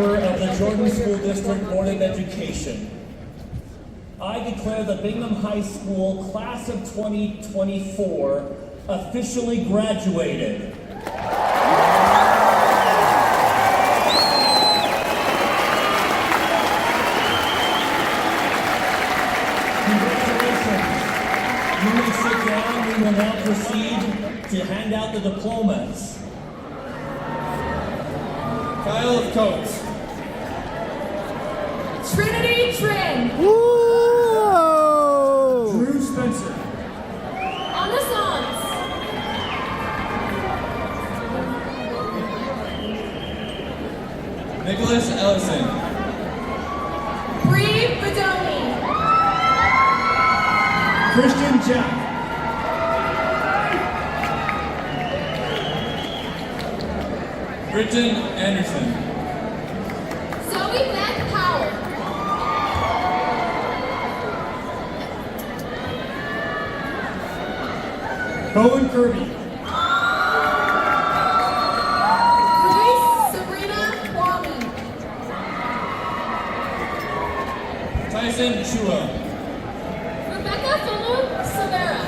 member of the Jordan School District Board of Education, I declare the Bingham High School Class of 2024 officially graduated. Congratulations. You may sit down. We will now proceed to hand out the diplomas. Kyle of Coates. Trinity Trin. Whoa! Drew Spencer. Anna Sans. Nicholas Ellison. Bree Bedoni. Christian Jack. Britton Anderson. Zoe Beth Powell. Bowen Kirby. Grace Sabrina Kwame. Tyson Chua. Rebecca Fulu Severa.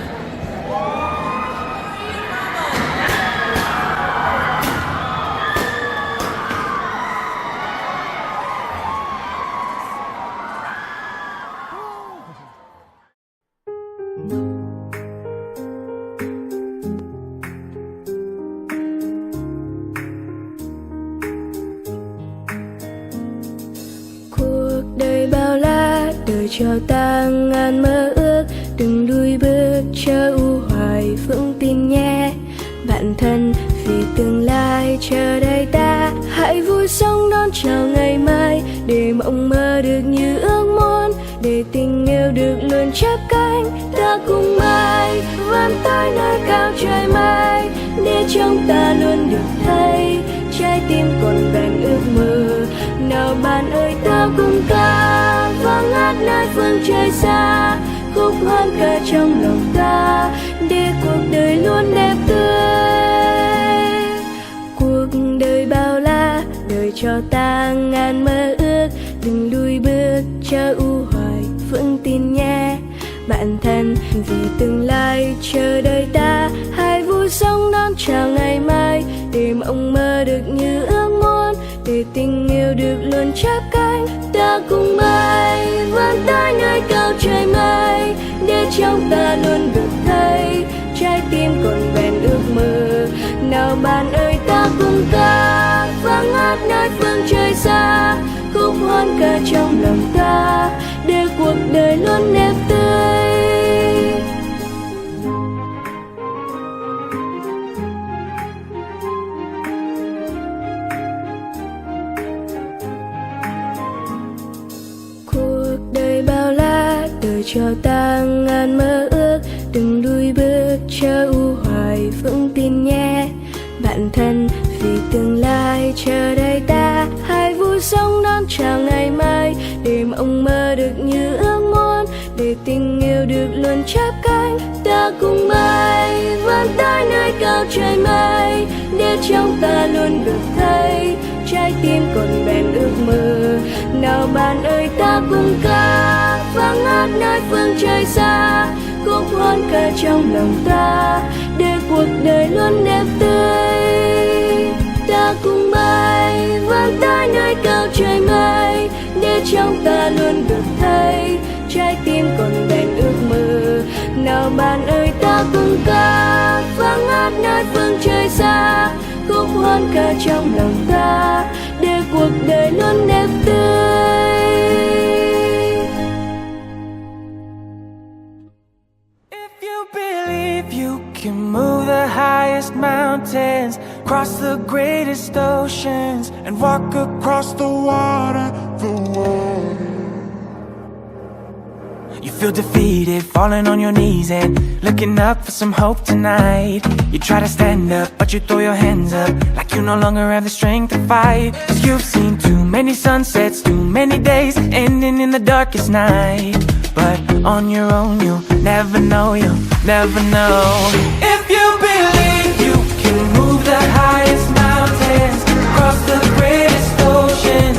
Cuộc đời bao la, đời cho ta ngàn mơ ước, đừng lùi bước chớ u hoài, vững tin nhé bạn thân, vì tương lai chờ đợi ta. Hãy vui sống đón chào ngày mai, để mộng mơ được như ước muốn, để tình yêu được luôn chắp cánh. Ta cùng bay vươn tới nơi cao trời mây, để trong ta luôn được thấy trái tim còn vẹn ước mơ. Nào bạn ơi ta cùng ca vang ngát nơi phương trời xa, khúc hát ca trong lòng ta, để cuộc đời luôn đẹp tươi. Cuộc đời bao la, đời cho ta ngàn mơ ước, đừng lùi bước chớ u hoài, vững tin nhé bạn thân, vì tương lai chờ đợi ta. Hãy vui sống đón chào ngày mai, để mộng mơ được như ước muốn, để tình yêu được luôn chắp cánh. Ta cùng bay vươn tới nơi cao trời mây, để trong ta luôn được thấy trái tim còn vẹn ước mơ. Nào bạn ơi ta cùng ca vang ngát nơi phương trời xa, khúc hoan ca trong lòng ta, để cuộc đời luôn đẹp tươi. Cuộc đời bao la, đời cho ta ngàn mơ ước, đừng lùi bước chớ u hoài, vững tin nhé bạn thân, vì tương lai chờ đợi ta. Hãy vui sống đón chào ngày mai, để mộng mơ được như ước muốn, để tình yêu được luôn chắp cánh. Ta cùng bay vươn tới nơi cao trời mây, để trong ta luôn được thấy trái tim còn vẹn ước mơ. Nào bạn ơi ta cùng ca vang ngát nơi phương trời xa, khúc hoan ca trong lòng ta, để cuộc đời luôn đẹp tươi. Ta cùng bay vươn tới nơi cao trời mây, để trong ta luôn được thấy trái tim còn vẹn ước mơ. Nào bạn ơi ta cùng ca vang ngát nơi phương trời xa, khúc hoan ca trong lòng ta, để cuộc đời luôn đẹp tươi. If you believe you can move the highest mountains, cross the greatest oceans, and walk across the water, You feel defeated, falling on your knees and looking up for some hope tonight. You try to stand up, but you throw your hands up, like you no longer have the strength to fight. 'Cause you've seen too many sunsets, too many days ending in the darkest night. But on your own you'll never know, you'll never know. If you believe you can move the highest mountains, cross the greatest oceans,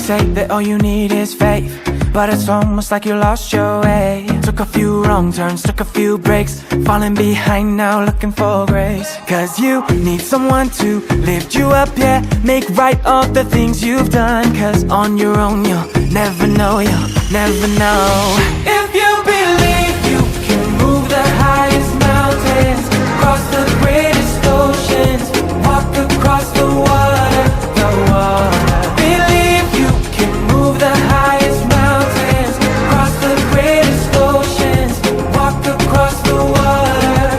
say that all you need is faith, but it's almost like you lost your way. Took a few wrong turns, took a few breaks, falling behind now looking for grace. Cause you need someone to lift you up, yeah, make right all the things you've done. Cause on your own you'll never know, you'll never know. If you believe you can move the highest mountains, cross the greatest oceans, walk across the water, the water. Believe you can move the highest mountains, cross the greatest oceans, walk across the water.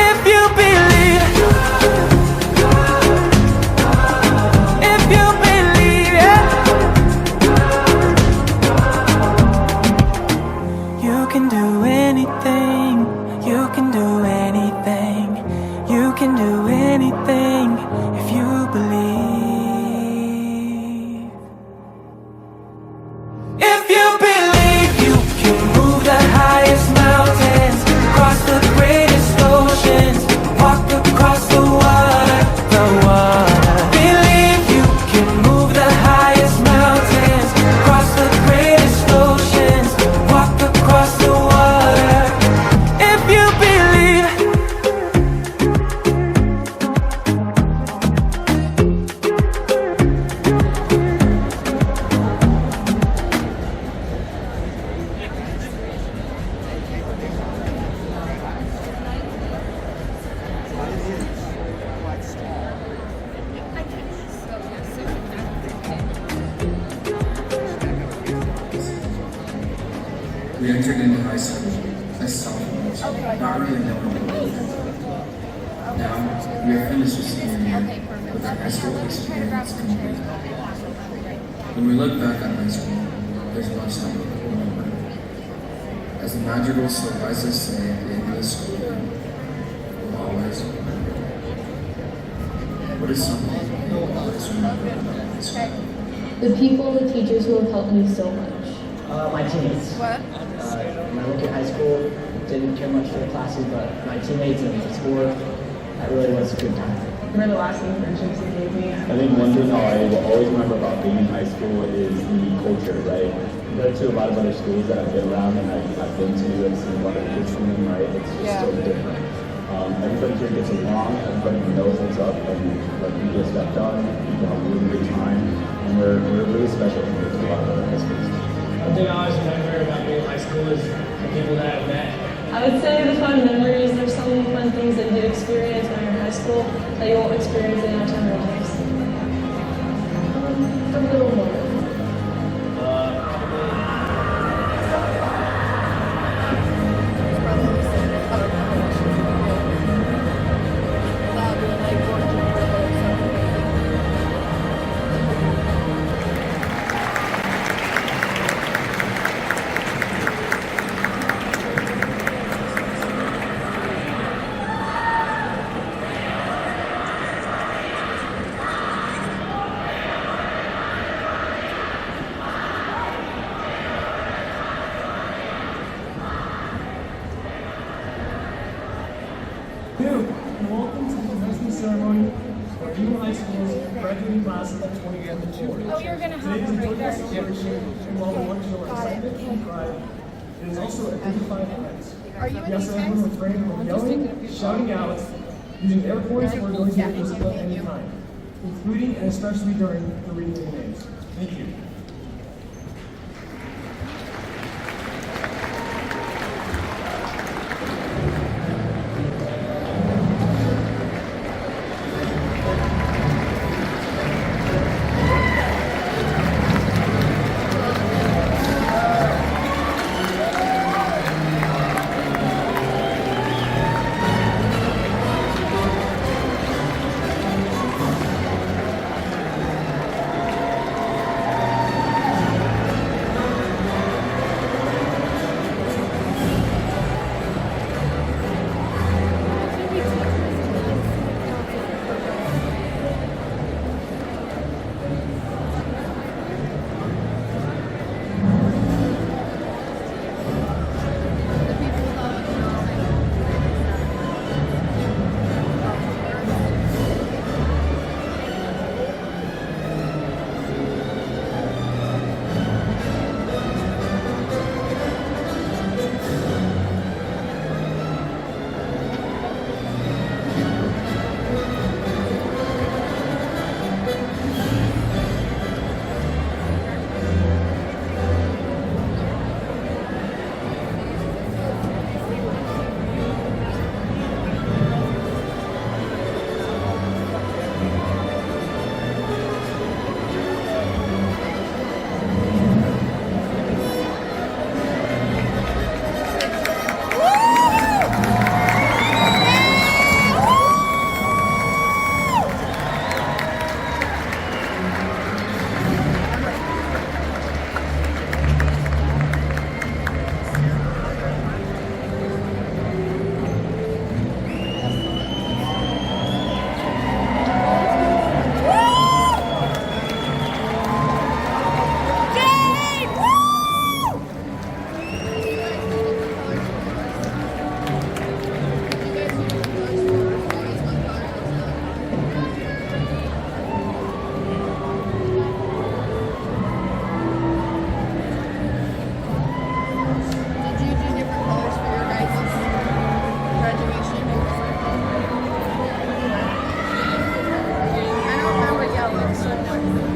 If you believe, if you believe, yeah. You can do anything, you can do anything, you can do anything if you believe. If you believe you can move the highest mountains, cross the greatest oceans, walk across the water, the water. Believe you can move the highest mountains, cross the greatest oceans, walk across the water. If you believe. We entered into high school as sophomores, not really knowing what we were. Now, we are finished with senior year with our high school experience complete. When we look back on high school, there's much that we can remember. As the magical Sylvester say at the end of the school year, we'll always remember. What is something you'll always remember about high school? The people and the teachers who have helped me so much. My teammates. What? When I look at high school, didn't care much for the classes, but my teammates and the sport, that really was a good time. Remember the lasting friendships they gave me? I think one thing I will always remember about being in high school is the culture, right? Compared to a lot of other schools that I've been around and I've been to and seen a lot of kids from them, right? It's just so different. Everybody here gets along, everybody knows what's up, and like we get stuff done, people have a really good time, and we're really special compared to a lot of other high schools. One thing I always remember about being in high school is the people that I've met. I would say the fun memories. There's some fun things that you did experience when you're in high school that you won't experience any other time in your lives. A little more. New, and welcome to the commencement ceremony for Bingham High School's graduating class of 2024. Oh, you're gonna Today is a joyful celebration to all the ones who are excitement and pride. It is also a dignified event. We also have everyone refrain from yelling, shouting out, using air quotes, or going to make music of any kind, including and especially during the reading of names. Thank you.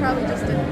probably just didn't.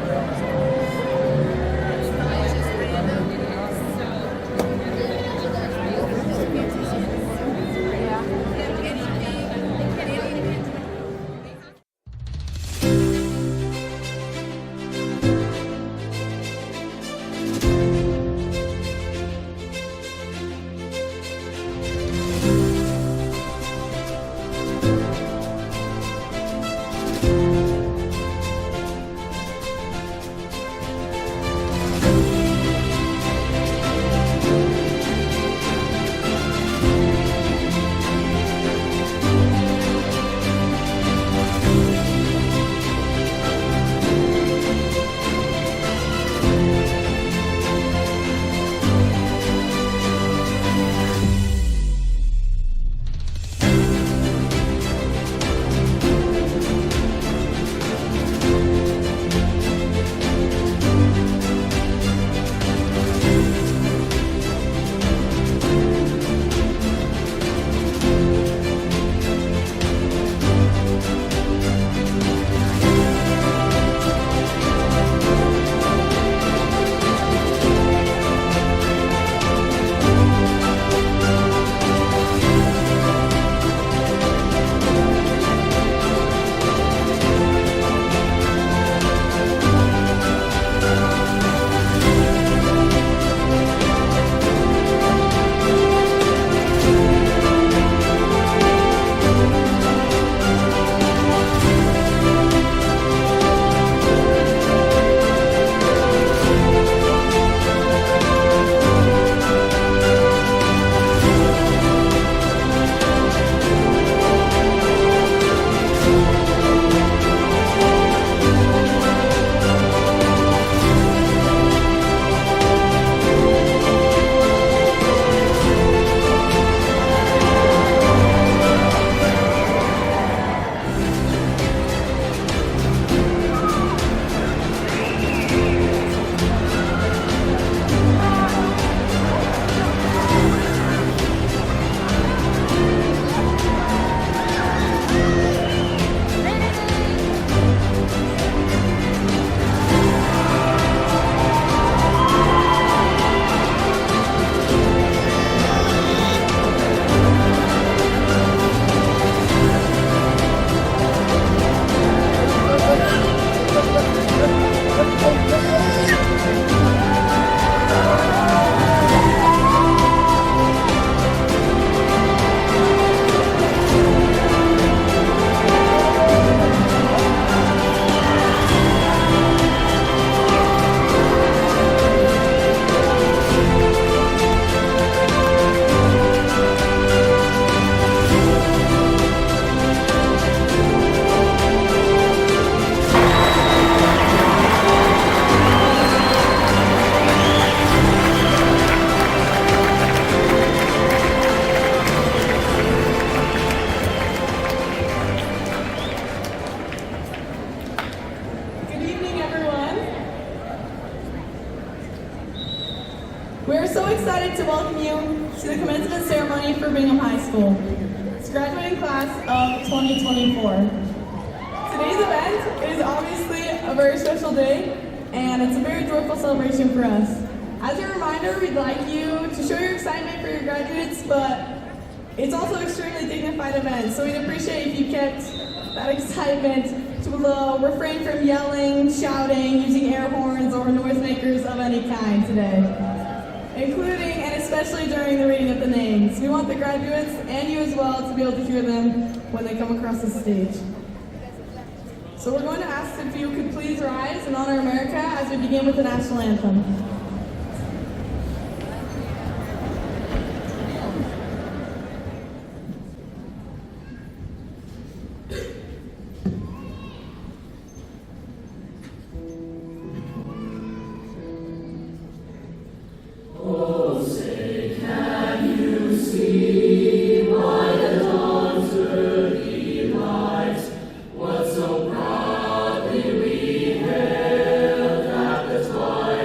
We are so excited to welcome you to the commencement ceremony for Bingham High School. It's graduating class of 2024. Today's event is obviously a very special day, and it's a very joyful celebration for us. As a reminder, we'd like you to show your excitement for your graduates, but it's also an extremely dignified event, so we'd appreciate if you kept that excitement to refrain from yelling, shouting, using air horns, or noisemakers of any kind today, including and especially during the reading of the names. We want the graduates and you as well to be able to hear them when they come across the stage. So we're going to ask if you could please rise and honor America as we begin with the national anthem.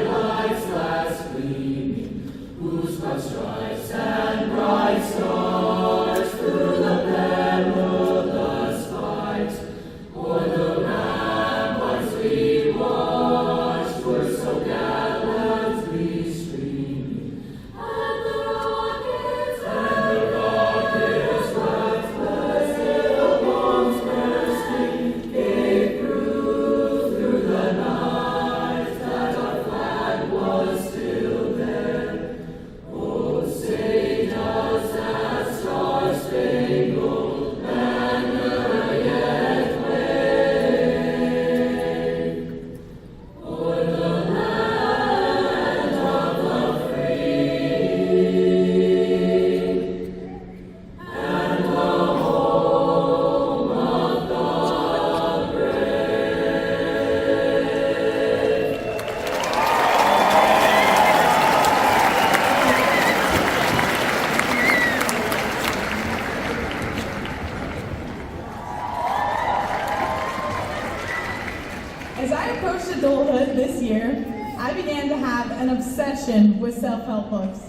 Lights As I approached adulthood this year, I began to have an obsession with self-help books.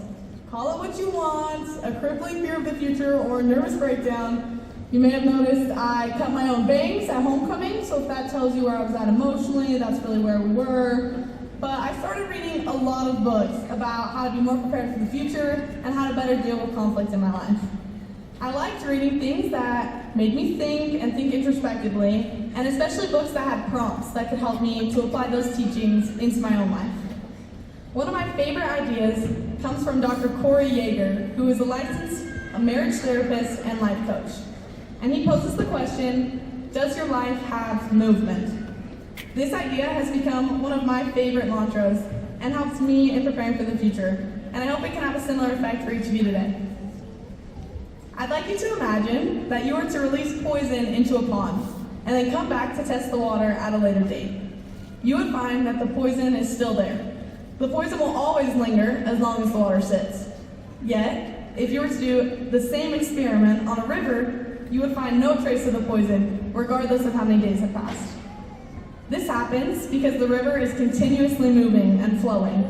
Call it what you want, a crippling fear of the future, or a nervous breakdown. You may have noticed I cut my own bangs at homecoming, so if that tells you where I was at emotionally, that's really where we were. But I started reading a lot of books about how to be more prepared for the future and how to better deal with conflict in my life. I liked reading things that made me think and think introspectively, and especially books that had prompts that could help me to apply those teachings into my own life. One of my favorite ideas comes from Dr. Corey Yeager, who is a licensed marriage therapist and life coach. And he poses the question, does your life have movement? This idea has become one of my favorite mantras and helps me in preparing for the future, and I hope it can have a similar effect for each of you today. I'd like you to imagine that you were to release poison into a pond and then come back to test the water at a later date. You would find that the poison is still there. The poison will always linger as long as the water sits. Yet, if you were to do the same experiment on a river, you would find no trace of the poison, regardless of how many days have passed. This happens because the river is continuously moving and flowing,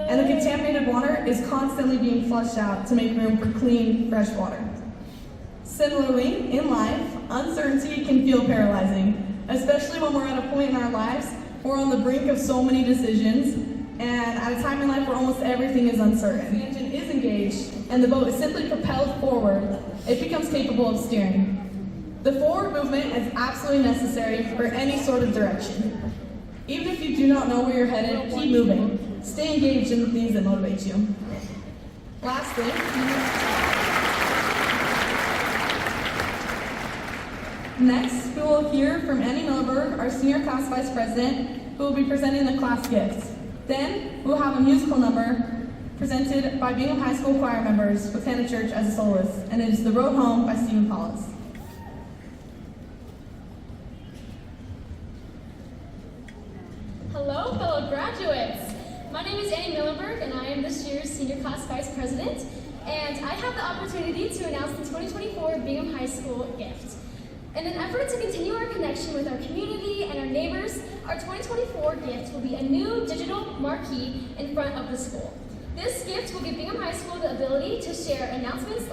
and the contaminated water is constantly being flushed out to make room for clean, fresh water. Similarly, in life, uncertainty can feel paralyzing, especially when we're at a point in our lives where we're on the brink of so many decisions, and at a time in life where almost everything is uncertain. The engine is engaged, and the boat is simply propelled forward. It becomes capable of steering. The forward movement is absolutely necessary for any sort of direction. Even if you do not know where you're headed, keep moving. Stay engaged in the things that motivate you. Lastly, next, we will hear from Annie Milberg, our Senior Class Vice President, who will be presenting the class gifts. Then, we will have a musical number presented by Bingham High School choir members with Hannah Church as a soloist, and it is The Road Home by Stephen Collins. Hello, fellow graduates. My name is Annie Millenberg, and I am this year's Senior Class Vice President, and I have the opportunity to announce the 2024 Bingham High School gift. In an effort to continue our connection with our community and our neighbors, our 2024 gift will be a new digital marquee in front of the school. This gift will give Bingham High School the ability to share announcements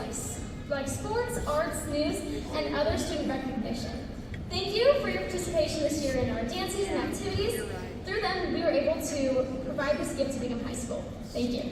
like sports, arts, news, and other student recognition. Thank you for your participation this year in our dances and activities. Through them, we were able to provide this gift to Bingham High School. Thank you.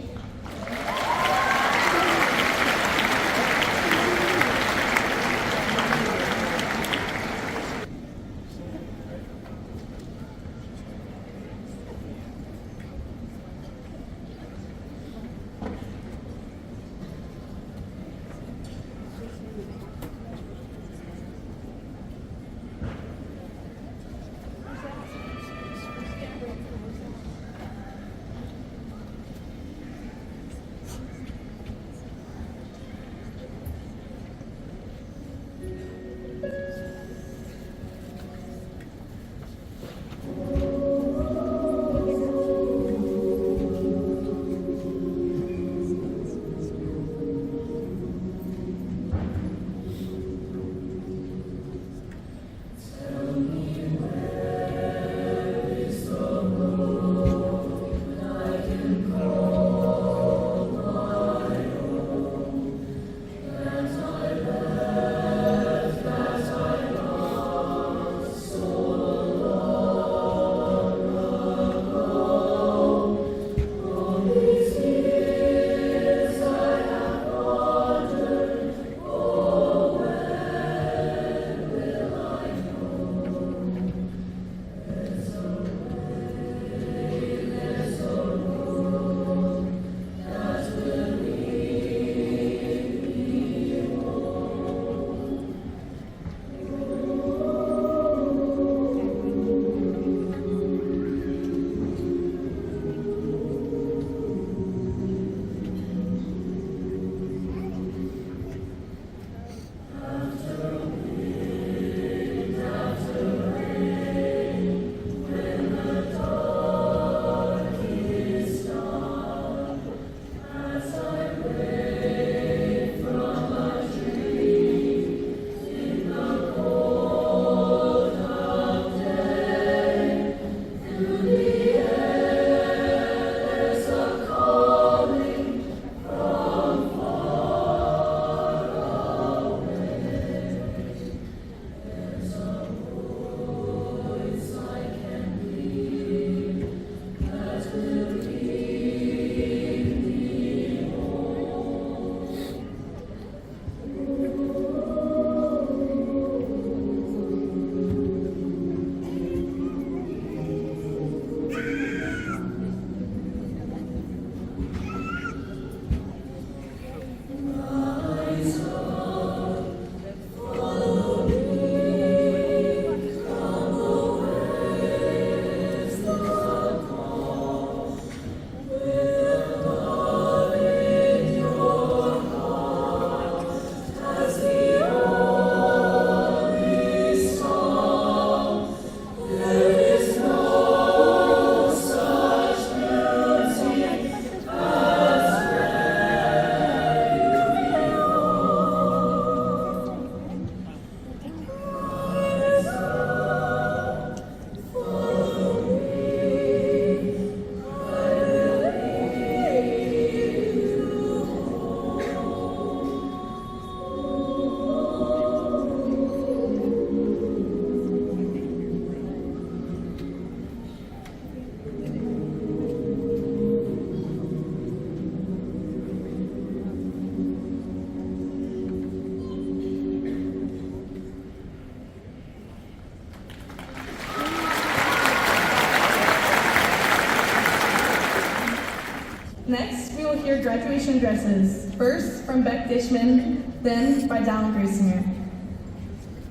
with your graduation addresses, first from Beck Dishman, then by Dallin Graysinger.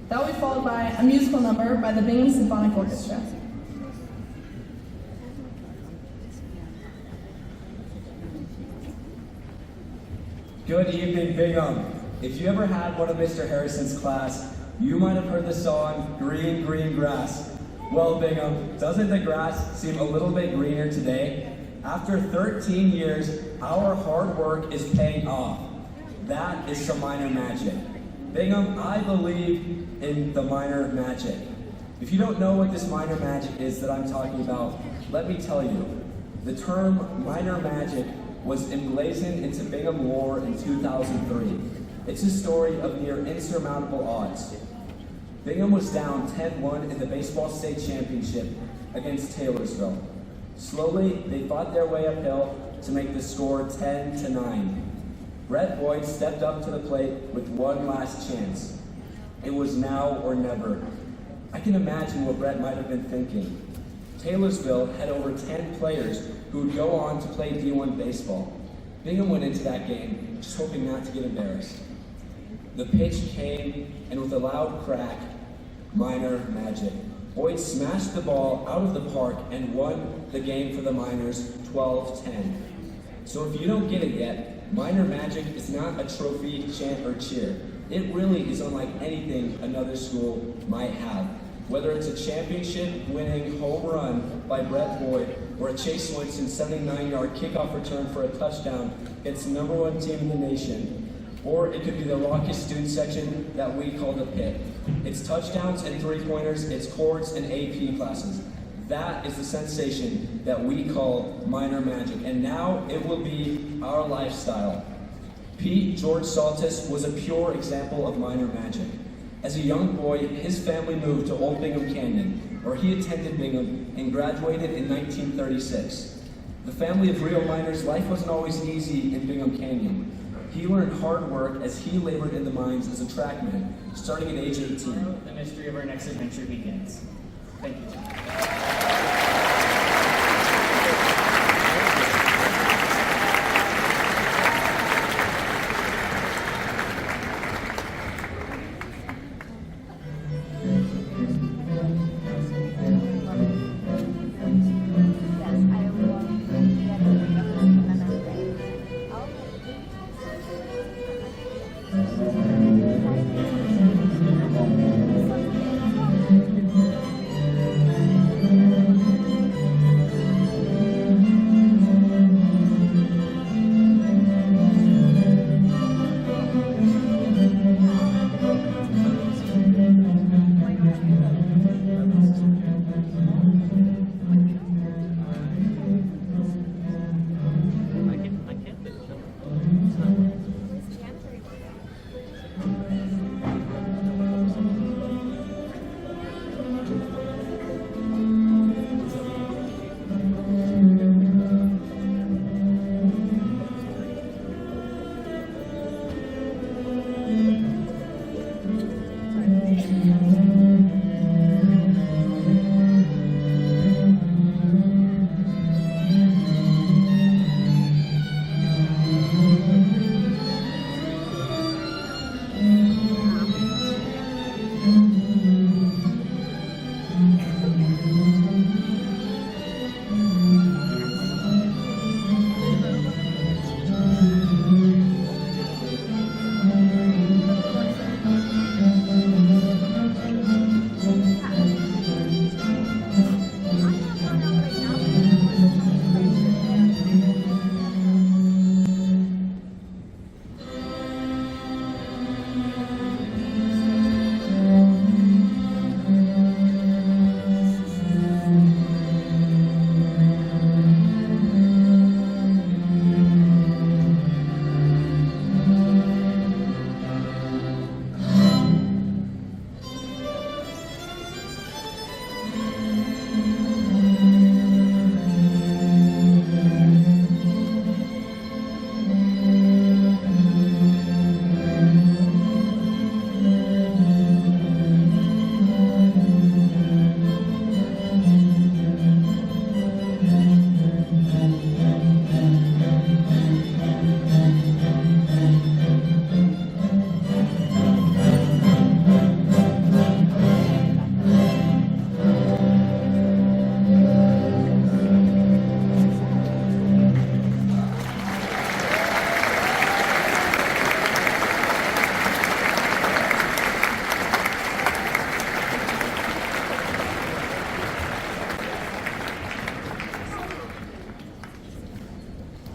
That will be followed by a musical number by the Bingham Symphonic Orchestra. Good evening, Bingham. If you ever had one of Mr. Harrison's class, you might have heard the song, Green, Green Grass. Well, Bingham, doesn't the grass seem a little bit greener today? After 13 years, our hard work is paying off. That is some minor magic. Bingham, I believe in the minor magic. If you don't know what this minor magic is that I'm talking about, let me tell you. The term minor magic was emblazoned into Bingham lore in 2003. It's a story of near insurmountable odds. Bingham was down 10-1 in the baseball state championship against Taylorsville. Slowly, they fought their way uphill to make the score 10-9. Brett Boyd stepped up to the plate with one last chance. It was now or never. I can imagine what Brett might have been thinking. Taylorsville had over 10 players who would go on to play D1 baseball. Bingham went into that game just hoping not to get embarrassed. The pitch came, and with a loud crack, minor magic. Boyd smashed the ball out of the park and won the game for the Miners 12-10. So if you don't get it yet, minor magic is not a trophy, chant, or cheer. It really is unlike anything another school might have. Whether it's a championship-winning home run by Brett Boyd or a Chase Swenson 79-yard kickoff return for a touchdown against the #1 team in the nation, or it could be the raucous student section that we call the pit. It's touchdowns and three-pointers, it's courts and AP classes. That is the sensation that we call minor magic, and now it will be our lifestyle. Pete George Saltis was a pure example of minor magic. As a young boy, his family moved to Old Bingham Canyon, where he attended Bingham and graduated in 1936. The family of real miners, life wasn't always easy in Bingham Canyon. He learned hard work as he labored in the mines as a trackman, starting at age 18. The mystery of our next adventure begins. Thank you.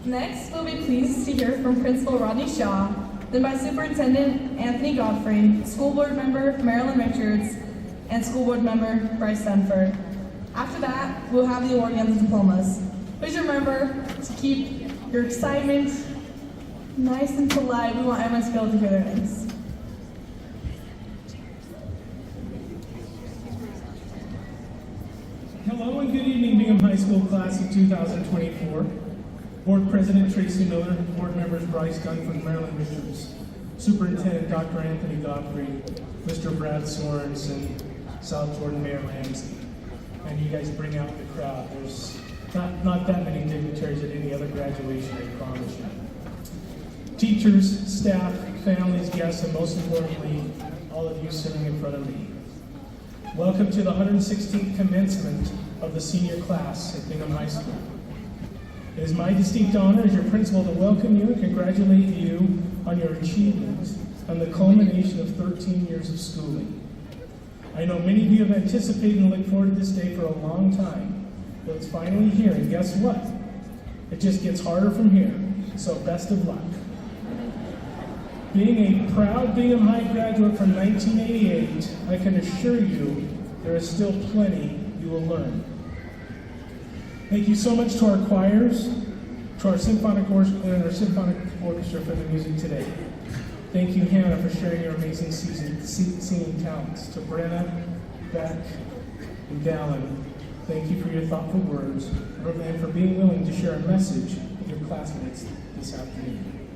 Next, we'll be pleased to hear from Principal Rodney Shaw, then by Superintendent Anthony Godfrey, School Board Member Marilyn Richards, and School Board Member Bryce Dunford. After that, we'll have the awarding of the diplomas. Please remember to keep your excitement nice and polite. We want everyone to be able to hear their names. Hello and good evening, Bingham High School class of 2024. Board President Tracy Miller, Board Members Bryce Dunford, Marilyn Richards, Superintendent Dr. Anthony Godfrey, Mr. Brad Sorensen, South Jordan Mayor Ramsey. And you guys bring out the crowd. There's not that many dignitaries at any other graduation, I promise you. Teachers, staff, families, guests, and most importantly, all of you sitting in front of me. Welcome to the 116th commencement of the senior class at Bingham High School. It is my distinct honor as your principal to welcome you and congratulate you on your achievements and the culmination of 13 years of schooling. I know many of you have anticipated and looked forward to this day for a long time, but it's finally here, and guess what? It just gets harder from here, so best of luck. Being a proud Bingham High graduate from 1988, I can assure you there is still plenty you will learn. Thank you so much to our choirs, to our symphonic orchestra for the music today. Thank you, Hannah, for sharing your amazing singing talents. To Brenna, Beck, and Dallin, thank you for your thoughtful words and for being willing to share a message with your classmates this afternoon.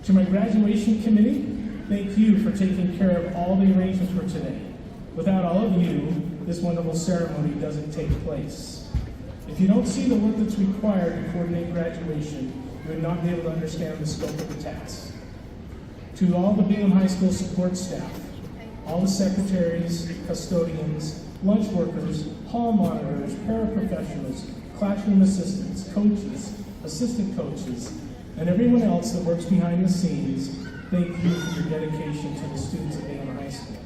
To my graduation committee, thank you for taking care of all the arrangements for today. Without all of you, this wonderful ceremony doesn't take place. If you don't see the work that's required to coordinate graduation, you would not be able to understand the scope of the task. To all the Bingham High School support staff, all the secretaries, custodians, lunch workers, hall monitors, paraprofessionals, classroom assistants, coaches, assistant coaches, and everyone else that works behind the scenes, thank you for your dedication to the students at Bingham High School.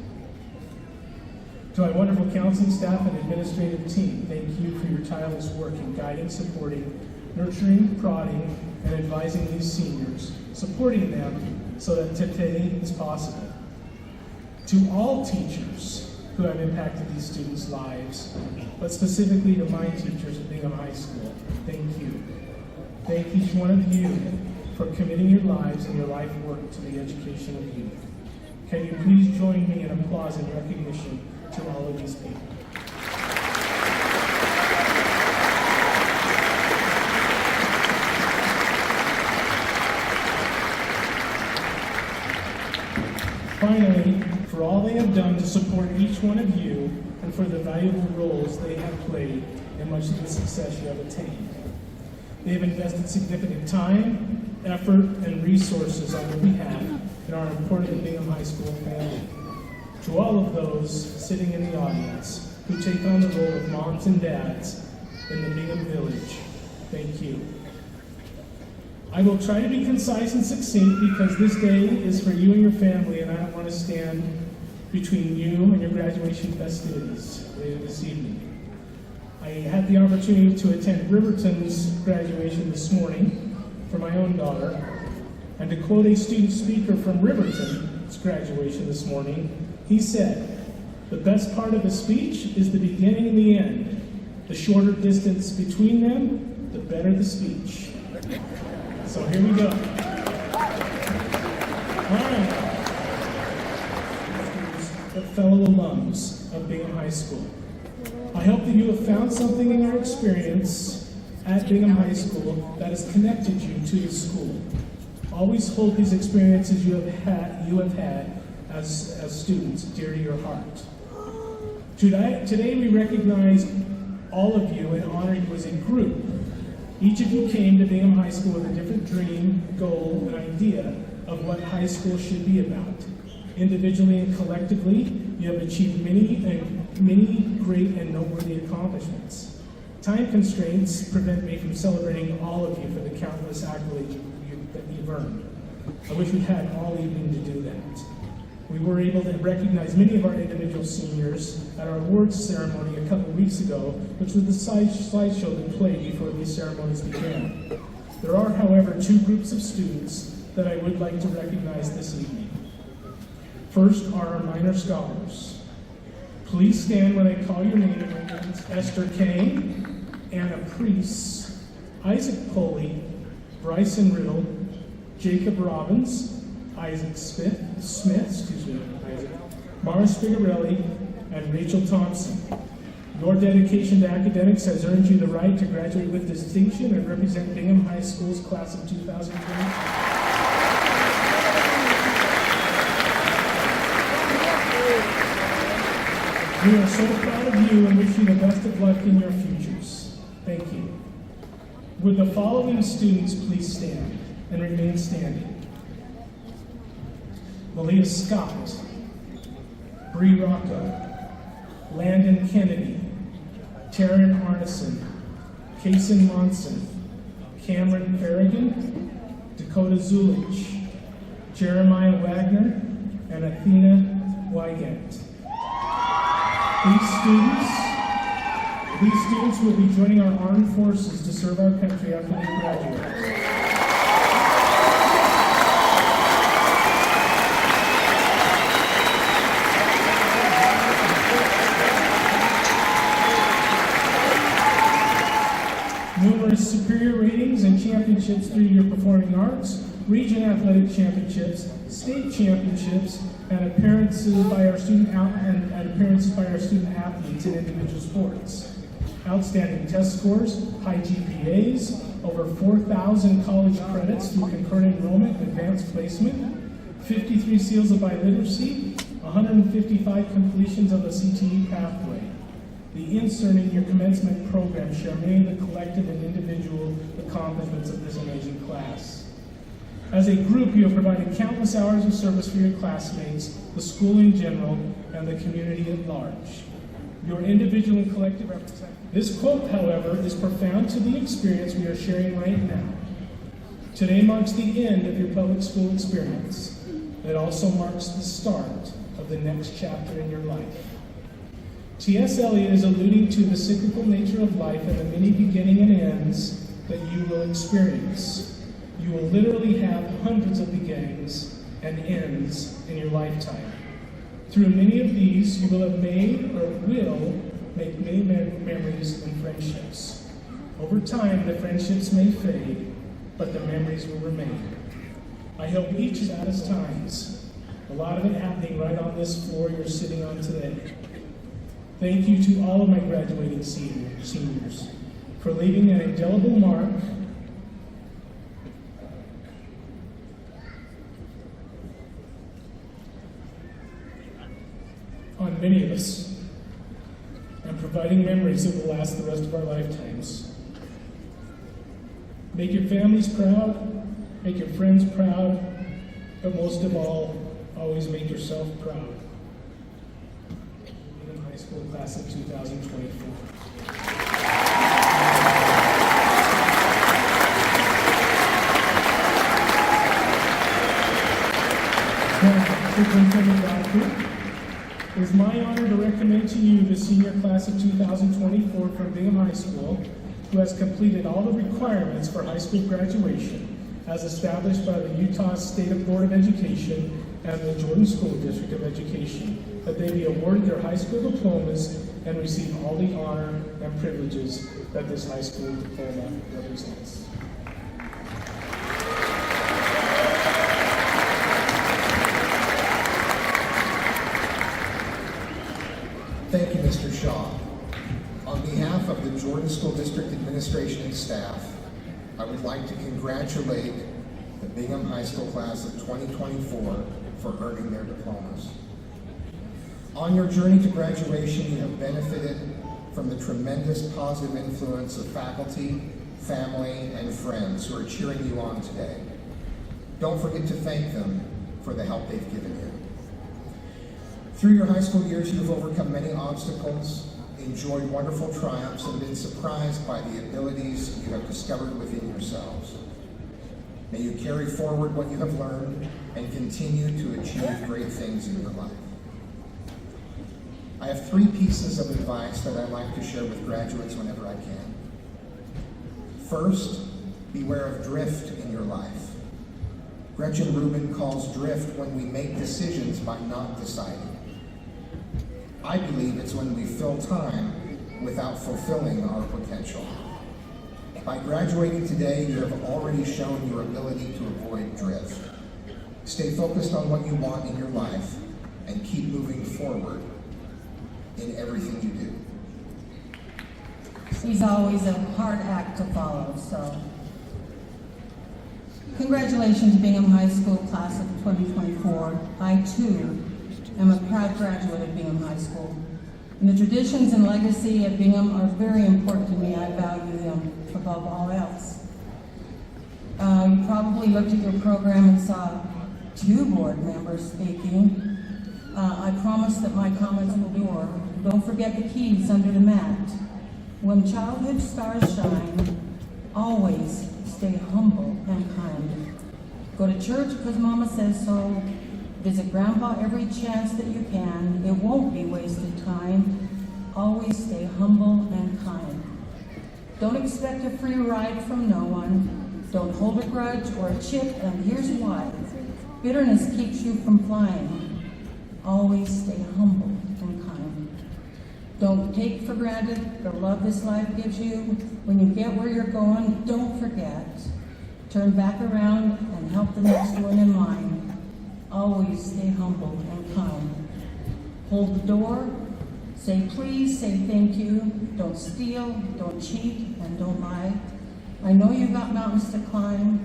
To my wonderful counseling staff and administrative team, thank you for your tireless work in guiding, supporting, nurturing, prodding, and advising these seniors, supporting them so that today is possible. To all teachers who have impacted these students' lives, but specifically to my teachers at Bingham High School, thank you. Thank each one of you for committing your lives and your life work to the education of youth. Can you please join me in applause and recognition to all of these people? Finally, for all they have done to support each one of you and for the valuable roles they have played in much of the success you have attained. They have invested significant time, effort, and resources on your behalf in our important Bingham High School family. To all of those sitting in the audience who take on the role of moms and dads in the Bingham Village, thank you. I will try to be concise and succinct because this day is for you and your family, and I don't want to stand between you and your graduation festivities later this evening. I had the opportunity to attend Riverton's graduation this morning for my own daughter, and to quote a student speaker from Riverton's graduation this morning, he said, "The best part of a speech is the beginning and the end. The shorter distance between them, the better the speech." So here we go. All right. Fellow alums of Bingham High School, I hope that you have found something in your experience at Bingham High School that has connected you to the school. Always hold these experiences you have had as students dear to your heart. Today we recognize all of you and honor you as a group. Each of you came to Bingham High School with a different dream, goal, and idea of what high school should be about. Individually and collectively, you have achieved many great and noteworthy accomplishments. Time constraints prevent me from celebrating all of you for the countless accolades that you've earned. I wish we had all evening to do that. We were able to recognize many of our individual seniors at our awards ceremony a couple weeks ago, which was the slideshow that played before these ceremonies began. There are, however, two groups of students that I would like to recognize this evening. First are our minor scholars. Please stand when I call your name. Esther Kane, Anna Priest, Isaac Poley, Bryson Riddle, Jacob Robbins, Isaac Smith, Mara Spigarelli, and Rachel Thompson. Your dedication to academics has earned you the right to graduate with distinction and represent Bingham High School's class of 2020. We are so proud of you and wish you the best of luck in your futures. Thank you. Would the following students please stand and remain standing? Malia Scott, Bree Rocco, Landon Kennedy, Taryn Arneson, Kason Monson, Cameron Farragon, Dakota Zulich, Jeremiah Wagner, and Athena Wygant. These students will be joining our armed forces to serve our country after they graduate. Numerous superior ratings and championships through your performing arts, region athletic championships, state championships, and appearances by our student athletes in individual sports. Outstanding test scores, high GPAs, over 4,000 college credits through concurrent enrollment and advanced placement, 53 seals of biliteracy, 155 completions of the CTE pathway. The insert in your commencement program share many of the collective and individual accomplishments of this amazing class. As a group, you have provided countless hours of service for your classmates, the school in general, and the community at large. Your individual and collective represent. This quote, however, is profound to the experience we are sharing right now. Today marks the end of your public school experience. It also marks the start of the next chapter in your life. T.S. Eliot is alluding to the cyclical nature of life and the many beginning and ends that you will experience. You will literally have hundreds of beginnings and ends in your lifetime. Through many of these, you will have made or will make many memories and friendships. Over time, the friendships may fade, but the memories will remain. I hope each of that is times, a lot of it happening right on this floor you're sitting on today. Thank you to all of my graduating seniors for leaving an indelible mark on many of us and providing memories that will last the rest of our lifetimes. Make your families proud, make your friends proud, but most of all, always make yourself proud. Bingham High School class of 2024. Superintendent Doctor, it is my honor to recommend to you the senior class of 2024 from Bingham High School, who has completed all the requirements for high school graduation as established by the Utah State Board of Education and the Jordan School District of Education, that they be awarded their high school diplomas and receive all the honor and privileges that this high school diploma represents. Thank you, Mr. Shaw. On behalf of the Jordan School District Administration and staff, I would like to congratulate the Bingham High School class of 2024 for earning their diplomas. On your journey to graduation, you have benefited from the tremendous positive influence of faculty, family, and friends who are cheering you on today. Don't forget to thank them for the help they've given you. Through your high school years, you've overcome many obstacles, enjoyed wonderful triumphs, and been surprised by the abilities you have discovered within yourselves. May you carry forward what you have learned and continue to achieve great things in your life. I have 3 pieces of advice that I'd like to share with graduates whenever I can. First, Beware of drift in your life. Gretchen Rubin calls drift when we make decisions by not deciding. I believe it's when we fill time without fulfilling our potential. By graduating today, you have already shown your ability to avoid drift. Stay focused on what you want in your life and keep moving forward in everything you do. He's always a hard act to follow, so. Congratulations, Bingham High School class of 2024. I, too, am a proud graduate of Bingham High School. And the traditions and legacy of Bingham are very important to me. I value them above all else. You probably looked at your program and saw 2 board members speaking. I promise that my comments will be more. Don't forget the keys under the mat. When childhood stars shine, always stay humble and kind. Go to church because Mama says so. Visit Grandpa every chance that you can. It won't be wasted time. Always stay humble and kind. Don't expect a free ride from no one. Don't hold a grudge or a chip, and here's why. Bitterness keeps you from flying. Always stay humble and kind. Don't take for granted the love this life gives you. When you get where you're going, don't forget. Turn back around and help the next one in line. Always stay humble and kind. Hold the door. Say please, say thank you. Don't steal, don't cheat, and don't lie. I know you've got mountains to climb,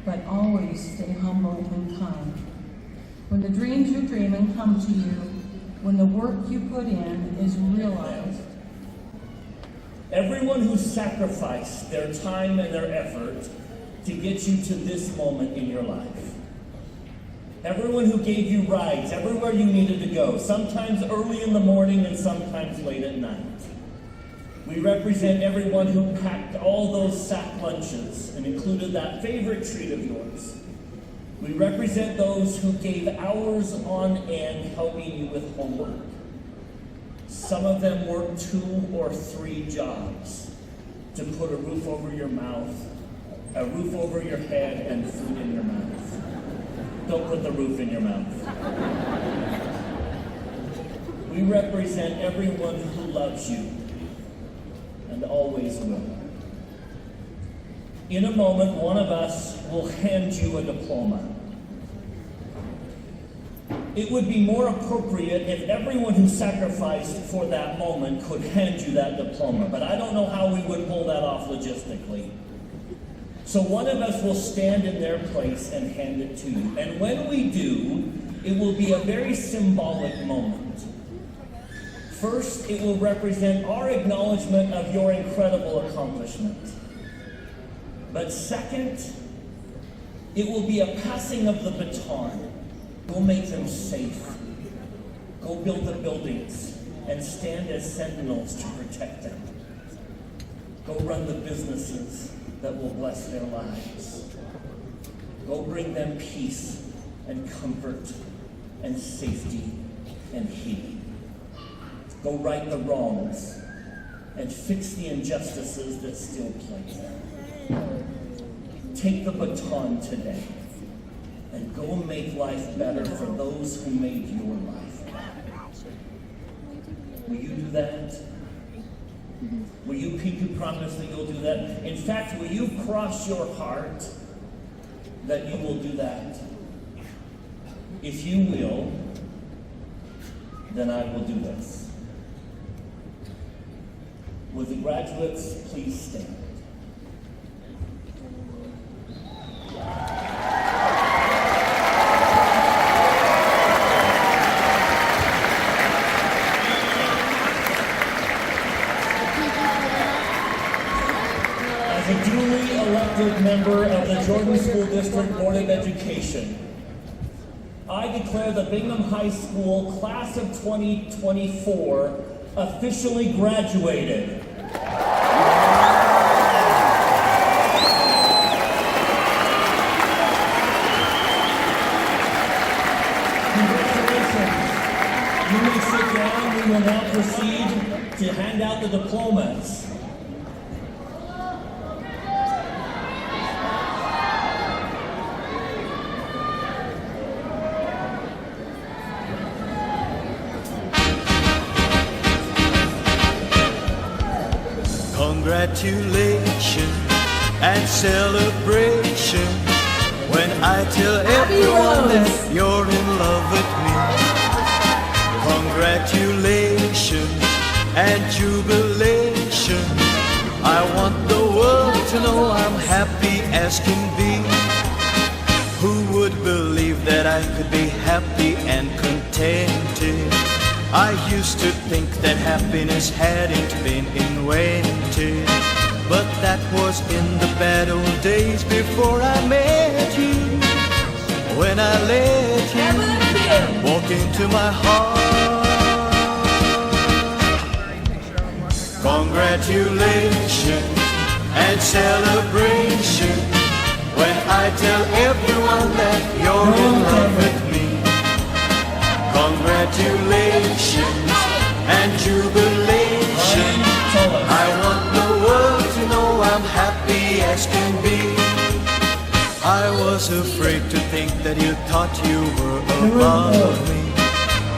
but always stay humble and kind. When the dreams you're dreaming come to you, when the work you put in is realized. Everyone who sacrificed their time and their effort to get you to this moment in your life. Everyone who gave you rides everywhere you needed to go, sometimes early in the morning and sometimes late at night. We represent everyone who packed all those sack lunches and included that favorite treat of yours. We represent those who gave hours on end helping you with homework. Some of them worked 2 or 3 jobs to put a roof over your mouth, a roof over your head, and food in your mouth. Don't put the roof in your mouth. We represent everyone who loves you and always will. In a moment, one of us will hand you a diploma. It would be more appropriate if everyone who sacrificed for that moment could hand you that diploma, but I don't know how we would pull that off logistically. So one of us will stand in their place and hand it to you. And when we do, it will be a very symbolic moment. First, it will represent our acknowledgement of your incredible accomplishment. But second, it will be a passing of the baton. Go make them safe. Go build the buildings and stand as sentinels to protect them. Go run the businesses that will bless their lives. Go bring them peace and comfort and safety and healing. Go right the wrongs and fix the injustices that still plague. Take the baton today and go make life better for those who made your life better. Will you do that? Will you pinky promise that you'll do that? In fact, will you cross your heart that you will do that? If you will, then I will do this. Will the graduates please stand? As a duly elected member of the Jordan School District Board of Education, I declare the Bingham High School Class of 2024 officially graduated. Congratulations. You may sit down. We will now proceed to hand out the diplomas. Congratulations and celebration when I tell everyone that you're in love with me. Congratulations and jubilation. I want the world to know I'm happy as can be. Who would believe that I could be happy and contented? I used to think that happiness hadn't been invented, but that was in the bad old days before I met you. When I let you walk into my heart. Congratulations and celebration when I tell everyone that you're in love with me. Congratulations and jubilation. I want the world to know I'm happy as can be. I was afraid to think that you thought you were above me,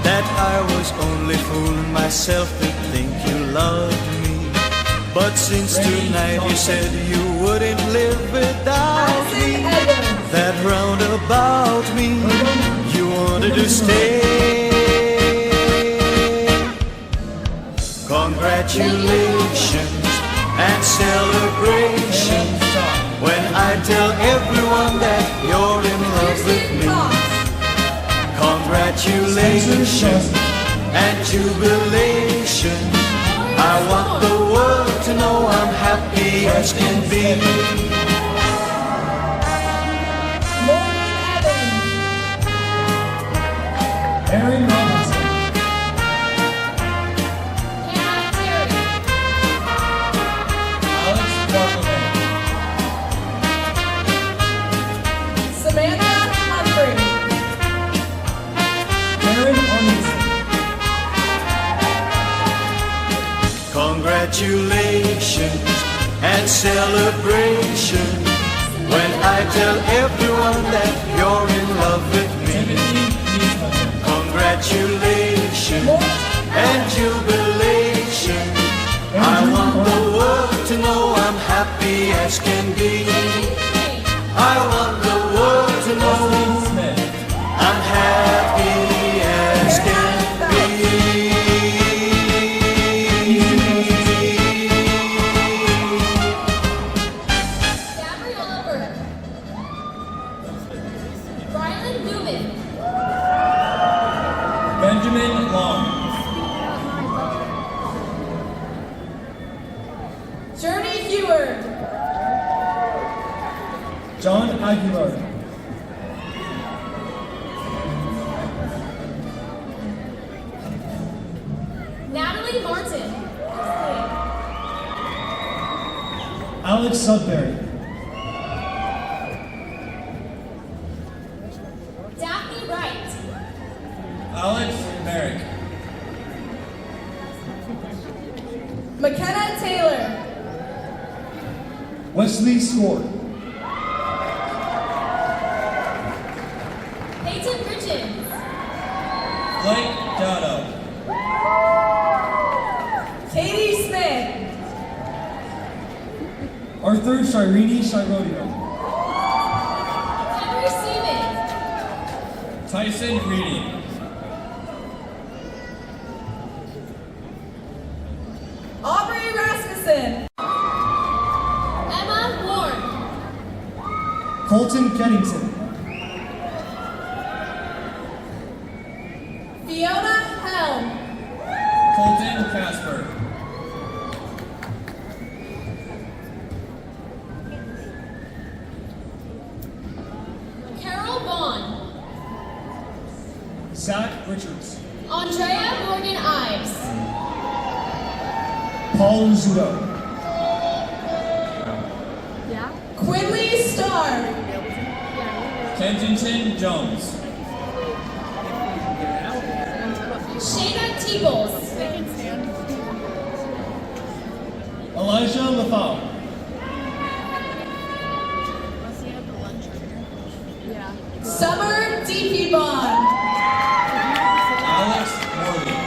that I was only fooling myself to think you loved me. But since tonight you said you wouldn't live without me, that round about me you wanted to stay. Congratulations and celebration when I tell everyone that you're in love with me. Congratulations and jubilation. I want the world to know I'm happy as can be. Aaron Robinson. Congratulations and celebration when I tell everyone that you're in love with me. Congratulations and jubilation. I want the world to know I'm happy as can be. I want the world to know I'm happy as can be. John Aguilar. Natalie Martin. Alex Sudbury. Daphne Wright. Alex Merrick. McKenna Taylor. Wesley Score. Peyton Richards. Blake Dotto. Katie Smith. Arthur Shirini Shirodio. Henry Stevens. Tyson Reedy. Aubrey Rasmussen. Emma Warren. Colton Kennington. Fiona Helm. Colton Casper. Carol Vaughn. Zach Richards. Andrea Morgan Ives. Paul Zudo. Quinley Starr. Kensington Jones. Shayna Teebles. Elijah Lafau. Summer D.P. Bond. Alex Morley.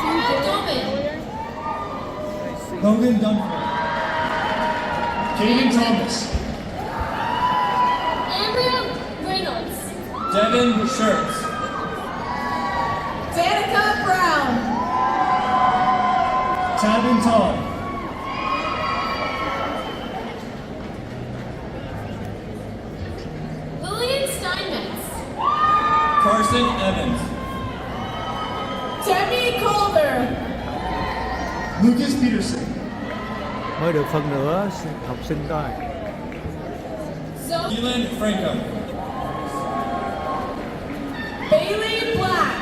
Sarah Doman. Logan Dunford. Kaden Thomas. Andrea Reynolds. Devin Schertz. Danica Brown. Tavin Todd. Lillian Steinmetz. Carson Evans. Demi Calder. Lucas Peterson. Mới được phần nữa học sinh thôi. Keelan Franco. Bailey Black.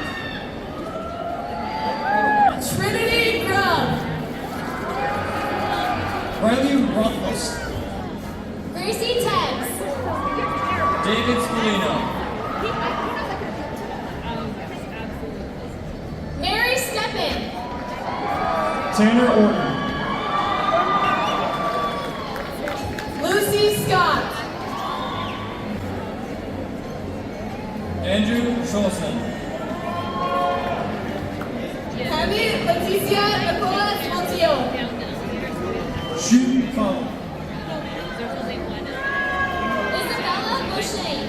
Trinity Grubb. Riley Rothfuss. Gracie Tebbs. David Spolino. Mary Steppen. Tanner Orton. Lucy Scott. Andrew Scholson. Tammy Leticia Nicolas Montiel. Shu Fong. Isabella Boucher.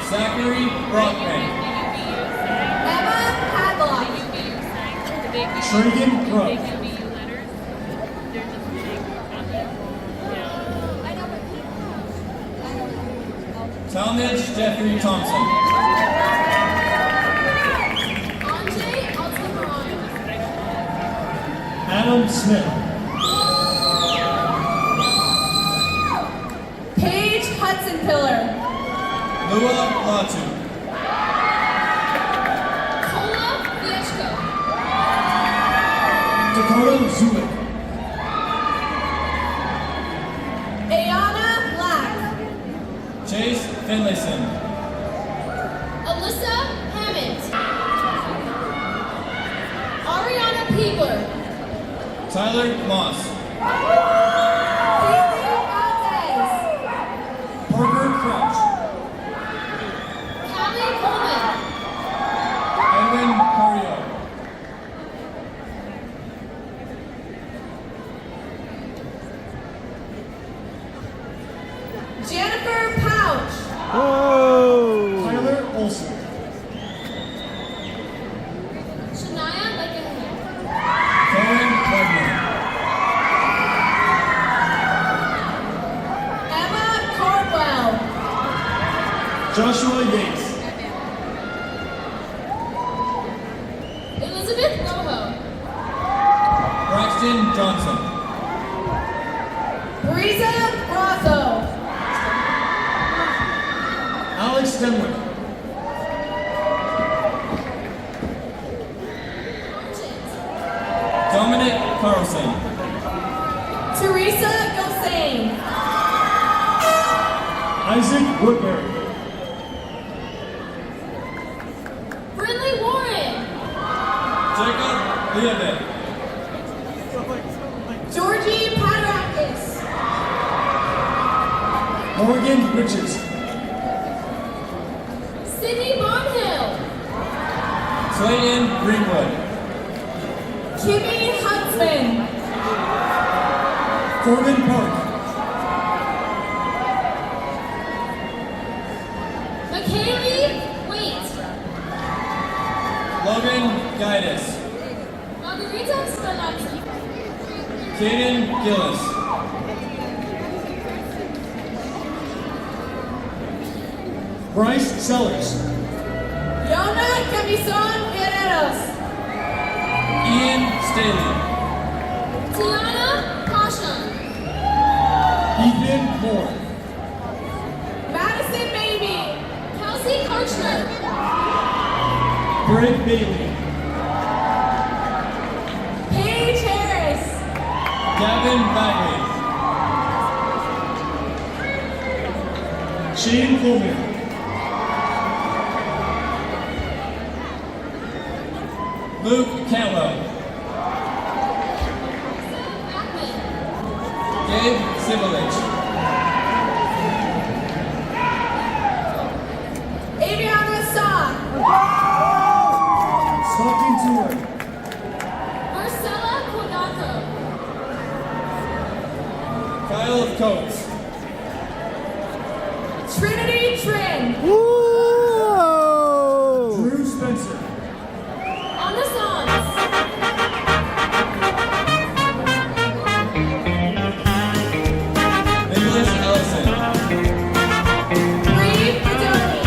Zachary Brockman. Emma Hadlock. Shrigan Grubb. Talmadge Jeffrey Thompson. Andre Altamirano. Adam Smith. Paige Hudson Pillar. Lua Latu. Kola Viechko. Dakota Zulik. Ayana Black. Chase Finlayson. Alyssa Hammond. Ariana Piegler. Tyler Moss. Haley Valdez. Parker Crouch. Callie Coleman. Edwin Cario. Jennifer Pouch. Oh! Tyler Olson. Shania Legenheim. Cohen Wegman. Emma Cardwell. Joshua Yates. Elizabeth Rojo. Braxton Johnson. Breeza Brazo. Alex Denwick. Dominic Carlson. Teresa Gosain. Isaac Woodbury. Brinley Warren. Jacob Leavitt. Georgie Padarakis. Morgan Riches. Sydney Barnhill. Clayton Greenwood. Kimmy Huntsman. Corbin Park. McKaylee Waite. Logan Guidus. Margarita Scarlatti. Caden Gillis. Bryce Sellers. Yona Camison Guerreros. Ian Staley. Tiana Pashan. Ethan Moore. Madison Baby. Kelsey Karchner. Greg Bailey. Paige Harris. Gavin Bagley. Shane Coleman. Luke Cantwell. Gabe Sibelich. Adriana Saw. Stockton Tour. Marcella Kodato. File of coats. Trinity Trin. Drew Spencer. On the songs. Nicholas Ellison. Bree Fedoni.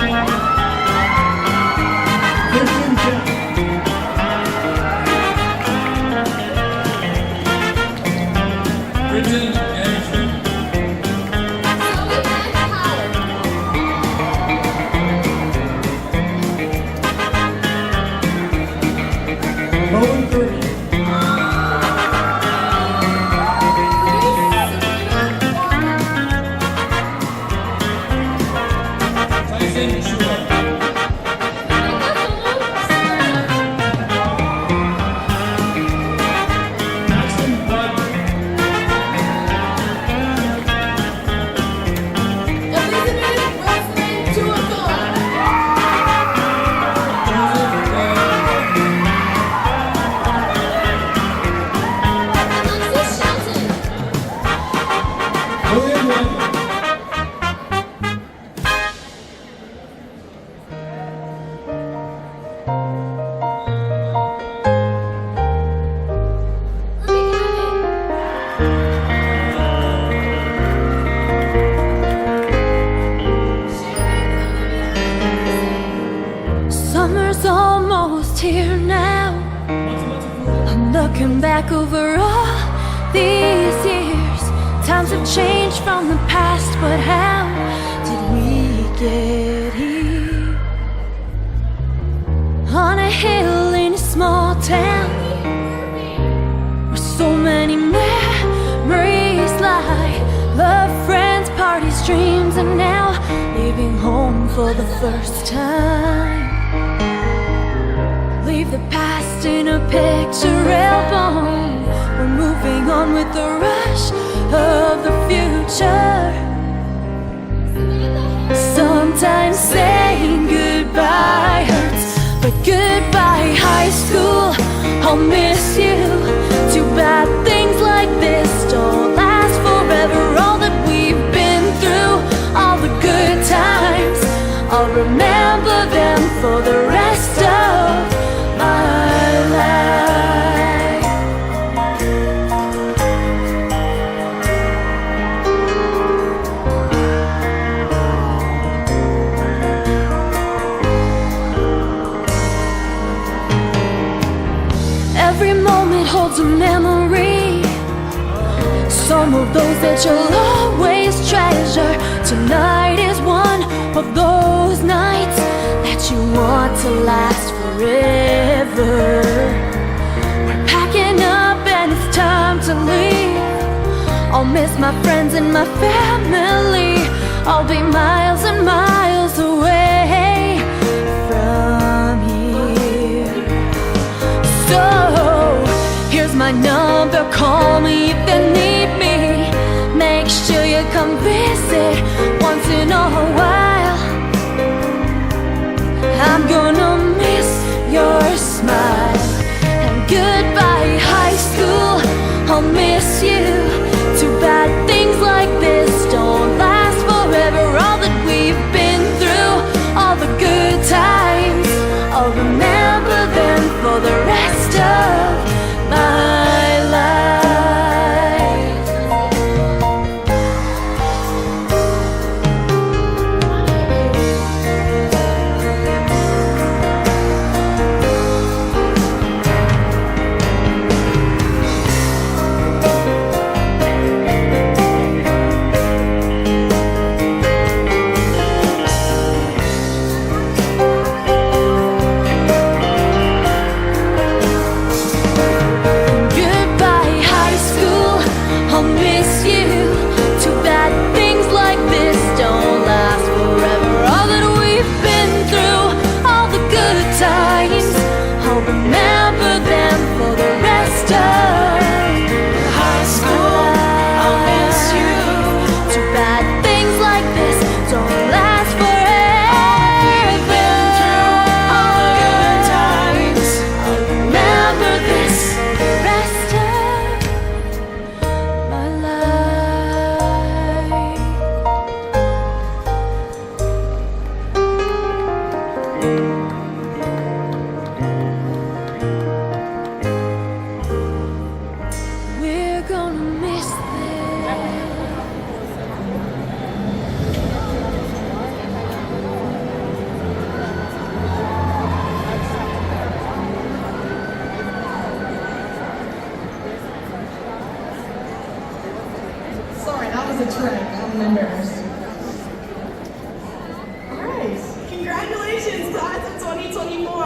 Christian Jeff. Britton Anderson. Zoe Beth Howard. Bowen Purdy. Tyson Shua. Maxton Bud. Elizabeth Rosamond Tuakon. Alexis Shelton. William London. Summer's almost here now. I'm looking back over all these years. Times have changed from the past, but how did we get here? On a hill in a small town, where so many memories lie. Love, friends, parties, dreams, and now leaving home for the first time. Leave the past in a picture album. We're moving on with the rush of the future. Sometimes saying goodbye hurts, but goodbye high school, I'll miss you. Too bad things like this don't last forever. All that we've been through, all the good times, I'll remember them for the rest of my life. Every moment holds a memory, some of those that you'll always treasure. Tonight is one of those nights that you want to last forever. We're packing up and it's time to leave. I'll miss my friends and my family. I'll be miles and miles away from here. So here's my number, call me if you need me. Make sure you come visit once in a while. I'm gonna miss your smile. And goodbye high school, I'll miss you. Too bad things like this don't last forever. All that we've been through, all the good times, I'll remember them for the rest of my life. was a trick. I'm embarrassed. Alright. Congratulations, class of 2024.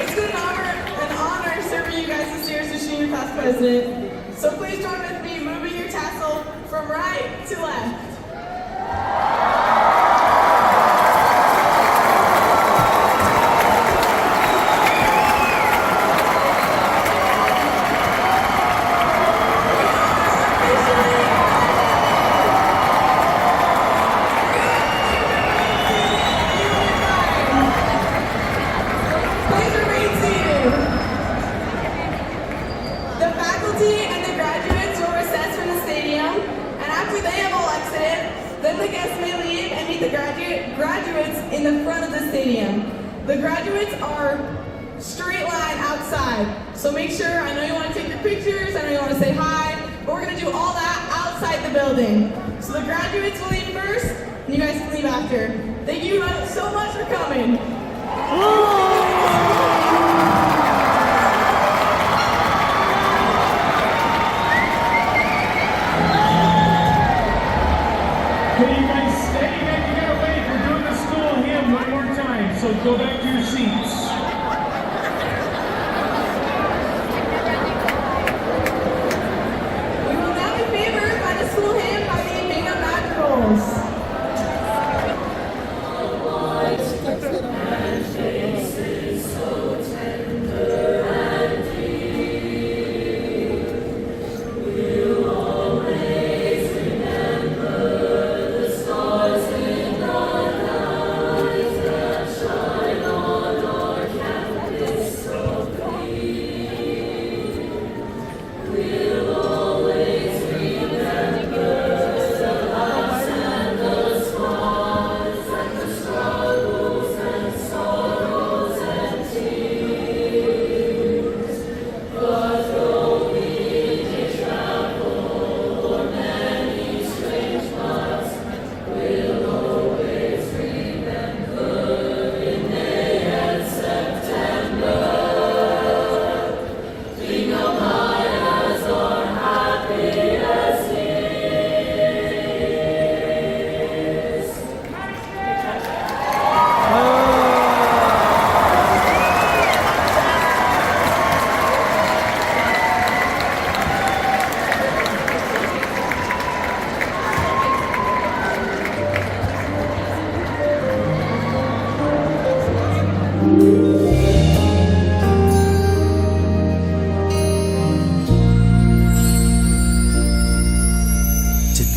It's been an honor serving you guys this year as the senior class president. So please join with me moving your tassel from right to left. Please remain seated. The faculty and the graduates will recess from the stadium, and after they have all exited, then the guests may leave and meet the graduates in the front of the stadium. The graduates are straight line outside, so make sure, I know you want to take your pictures, I know you want to say hi, but we're going to do all that outside the building. So the graduates will leave first, and you guys can leave after. Thank you so much for coming. Can you guys stay? You gotta wait. We're doing the school hymn one more time, so go back to your seats. We will now be favored by the school hymn by the Bingham Madrigals.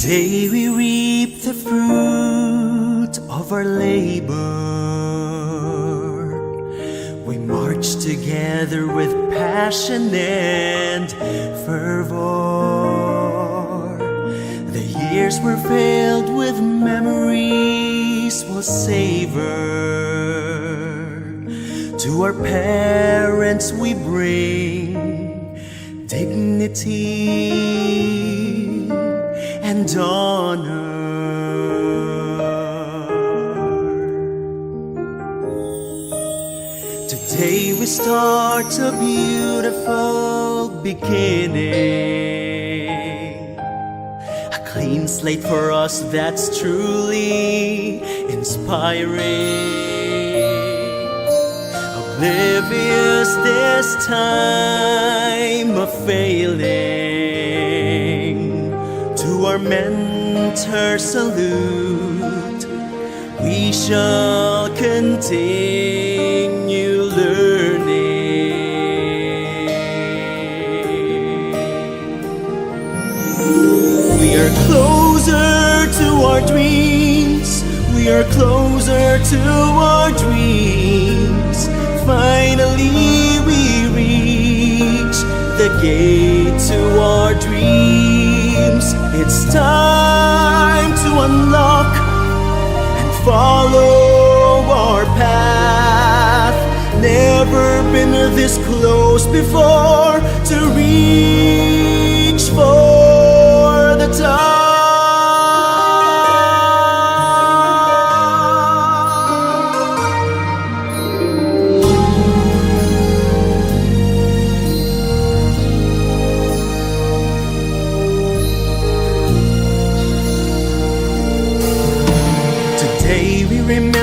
Today we reap the fruit of our labor. We march together with passion and fervor. The years were filled with memories we'll savor. To our parents we bring dignity and honor. Today we start a beautiful beginning, a clean slate for us that's truly inspiring. Oblivious this time of failing, to our mentor salute, we shall continue learning. We are closer to our dreams, we are closer to our dreams. Finally we reach the gate to our dreams. It's time to unlock and follow our path. Never been this close before to reach for the top.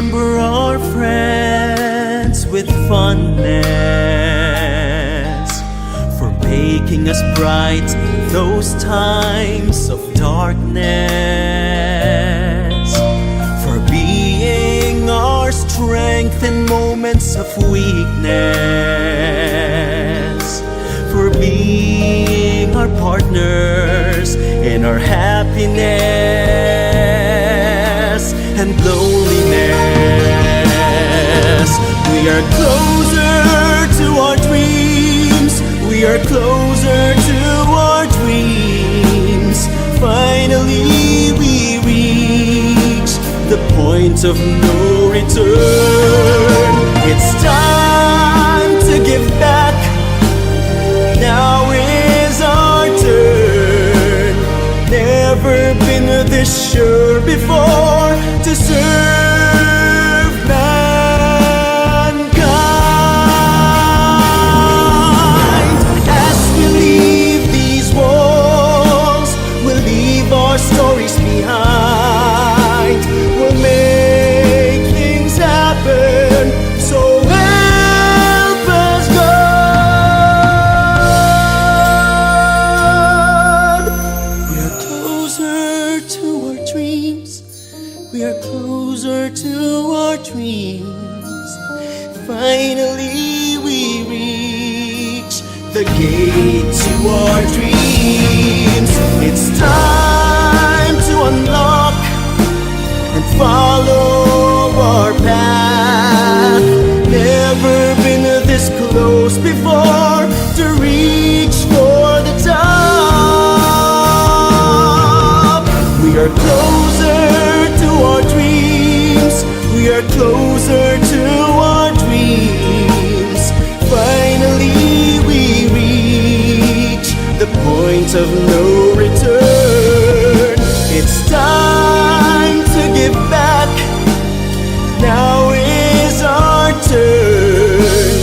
remember our friends with fondness for making us bright in those times of darkness, for being our strength in moments of weakness, for being our partners in our happiness and loneliness. We are closer to our dreams. We are closer to our dreams. Finally we reach the point of no return. It's time to give back. Now is our turn. Never been this sure before to serve mankind. As we leave these walls, we'll leave our stories behind. We'll make things happen, so help us God. We are closer to our dreams. We are closer to our dreams. Finally we reach the gate to our dreams. It's time to unlock and follow our path. Never been this close before to reach for the top. We are closer to our dreams. We are closer to our dreams. Finally we reach the point of no return. It's time to give back. Now is our turn.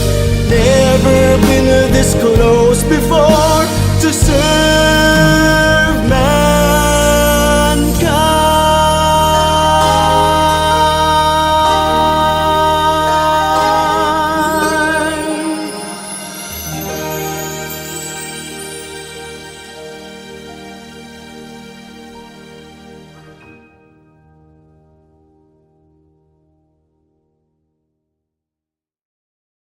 Never been this close before to serve